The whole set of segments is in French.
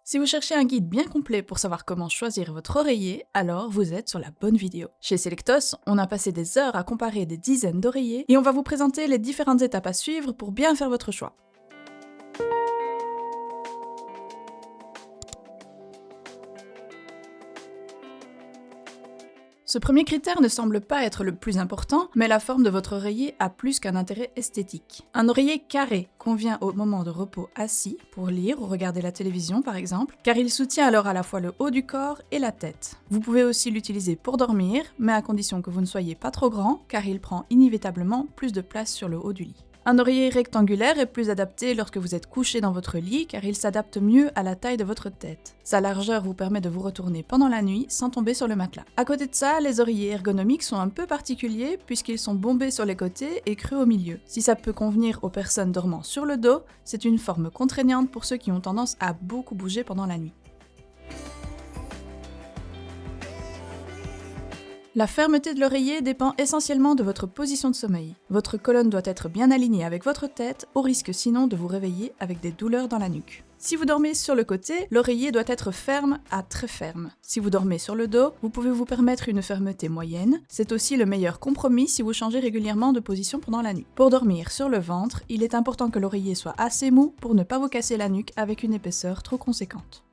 Si vous cherchez un guide bien complet pour savoir comment choisir votre oreiller, alors vous êtes sur la bonne vidéo. Chez Selectos, on a passé des heures à comparer des dizaines d'oreillers et on va vous présenter les différentes étapes à suivre pour bien faire votre choix. Ce premier critère ne semble pas être le plus important, mais la forme de votre oreiller a plus qu'un intérêt esthétique. Un oreiller carré convient au moment de repos assis, pour lire ou regarder la télévision par exemple, car il soutient alors à la fois le haut du corps et la tête. Vous pouvez aussi l'utiliser pour dormir, mais à condition que vous ne soyez pas trop grand, car il prend inévitablement plus de place sur le haut du lit. Un oreiller rectangulaire est plus adapté lorsque vous êtes couché dans votre lit car il s'adapte mieux à la taille de votre tête. Sa largeur vous permet de vous retourner pendant la nuit sans tomber sur le matelas. À côté de ça, les oreillers ergonomiques sont un peu particuliers puisqu'ils sont bombés sur les côtés et creux au milieu. Si ça peut convenir aux personnes dormant sur le dos, c'est une forme contraignante pour ceux qui ont tendance à beaucoup bouger pendant la nuit. La fermeté de l'oreiller dépend essentiellement de votre position de sommeil. Votre colonne doit être bien alignée avec votre tête, au risque sinon de vous réveiller avec des douleurs dans la nuque. Si vous dormez sur le côté, l'oreiller doit être ferme à très ferme. Si vous dormez sur le dos, vous pouvez vous permettre une fermeté moyenne. C'est aussi le meilleur compromis si vous changez régulièrement de position pendant la nuit. Pour dormir sur le ventre, il est important que l'oreiller soit assez mou pour ne pas vous casser la nuque avec une épaisseur trop conséquente.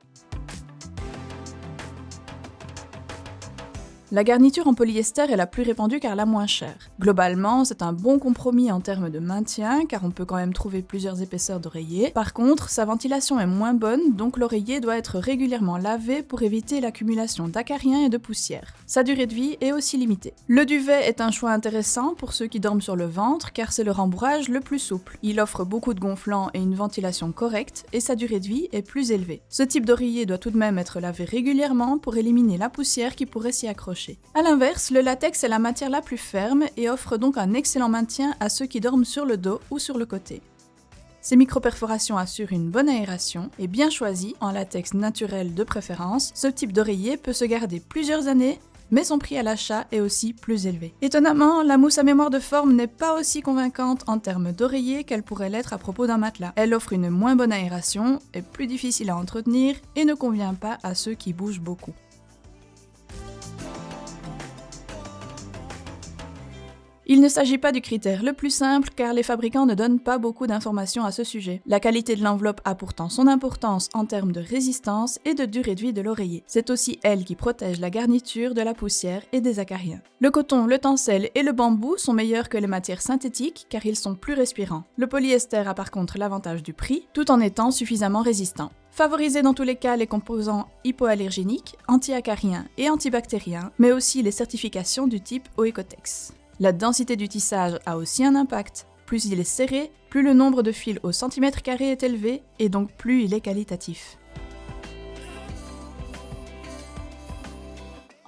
La garniture en polyester est la plus répandue car la moins chère. Globalement, c'est un bon compromis en termes de maintien car on peut quand même trouver plusieurs épaisseurs d'oreiller. Par contre, sa ventilation est moins bonne, donc l'oreiller doit être régulièrement lavé pour éviter l'accumulation d'acariens et de poussière. Sa durée de vie est aussi limitée. Le duvet est un choix intéressant pour ceux qui dorment sur le ventre car c'est le rembourrage le plus souple. Il offre beaucoup de gonflants et une ventilation correcte et sa durée de vie est plus élevée. Ce type d'oreiller doit tout de même être lavé régulièrement pour éliminer la poussière qui pourrait s'y accrocher. A l'inverse, le latex est la matière la plus ferme et offre donc un excellent maintien à ceux qui dorment sur le dos ou sur le côté. Ces micro-perforations assurent une bonne aération et bien choisi, en latex naturel de préférence, ce type d'oreiller peut se garder plusieurs années, mais son prix à l'achat est aussi plus élevé. Étonnamment, la mousse à mémoire de forme n'est pas aussi convaincante en termes d'oreiller qu'elle pourrait l'être à propos d'un matelas. Elle offre une moins bonne aération, est plus difficile à entretenir et ne convient pas à ceux qui bougent beaucoup. Il ne s'agit pas du critère le plus simple car les fabricants ne donnent pas beaucoup d'informations à ce sujet. La qualité de l'enveloppe a pourtant son importance en termes de résistance et de durée de vie de l'oreiller. C'est aussi elle qui protège la garniture de la poussière et des acariens. Le coton, le tencel et le bambou sont meilleurs que les matières synthétiques car ils sont plus respirants. Le polyester a par contre l'avantage du prix, tout en étant suffisamment résistant. Favorisez dans tous les cas les composants hypoallergéniques, anti-acariens et antibactériens, mais aussi les certifications du type Oecotex. La densité du tissage a aussi un impact. Plus il est serré, plus le nombre de fils au centimètre carré est élevé et donc plus il est qualitatif.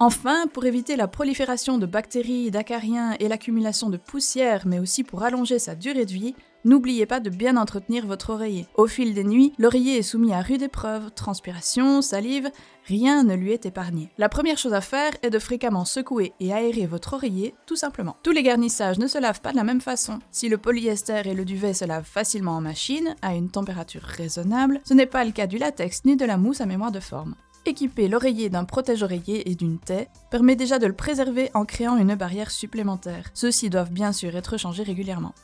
Enfin, pour éviter la prolifération de bactéries, d'acariens et l'accumulation de poussière, mais aussi pour allonger sa durée de vie, n'oubliez pas de bien entretenir votre oreiller. Au fil des nuits, l'oreiller est soumis à rude épreuve, transpiration, salive, rien ne lui est épargné. La première chose à faire est de fréquemment secouer et aérer votre oreiller, tout simplement. Tous les garnissages ne se lavent pas de la même façon. Si le polyester et le duvet se lavent facilement en machine, à une température raisonnable, ce n'est pas le cas du latex ni de la mousse à mémoire de forme. Équiper l'oreiller d'un protège-oreiller et d'une taie permet déjà de le préserver en créant une barrière supplémentaire. Ceux-ci doivent bien sûr être changés régulièrement.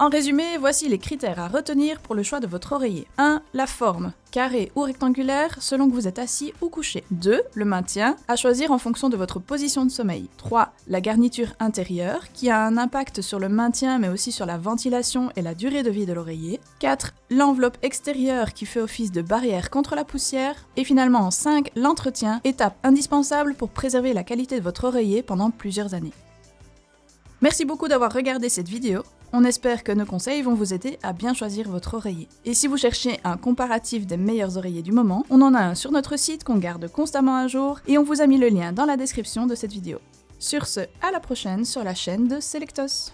En résumé, voici les critères à retenir pour le choix de votre oreiller. 1. La forme, carré ou rectangulaire, selon que vous êtes assis ou couché. 2. Le maintien, à choisir en fonction de votre position de sommeil. 3. La garniture intérieure, qui a un impact sur le maintien mais aussi sur la ventilation et la durée de vie de l'oreiller. 4. L'enveloppe extérieure qui fait office de barrière contre la poussière. Et finalement, 5. L'entretien, étape indispensable pour préserver la qualité de votre oreiller pendant plusieurs années. Merci beaucoup d'avoir regardé cette vidéo. On espère que nos conseils vont vous aider à bien choisir votre oreiller. Et si vous cherchez un comparatif des meilleurs oreillers du moment, on en a un sur notre site qu'on garde constamment à jour et on vous a mis le lien dans la description de cette vidéo. Sur ce, à la prochaine sur la chaîne de Selectos.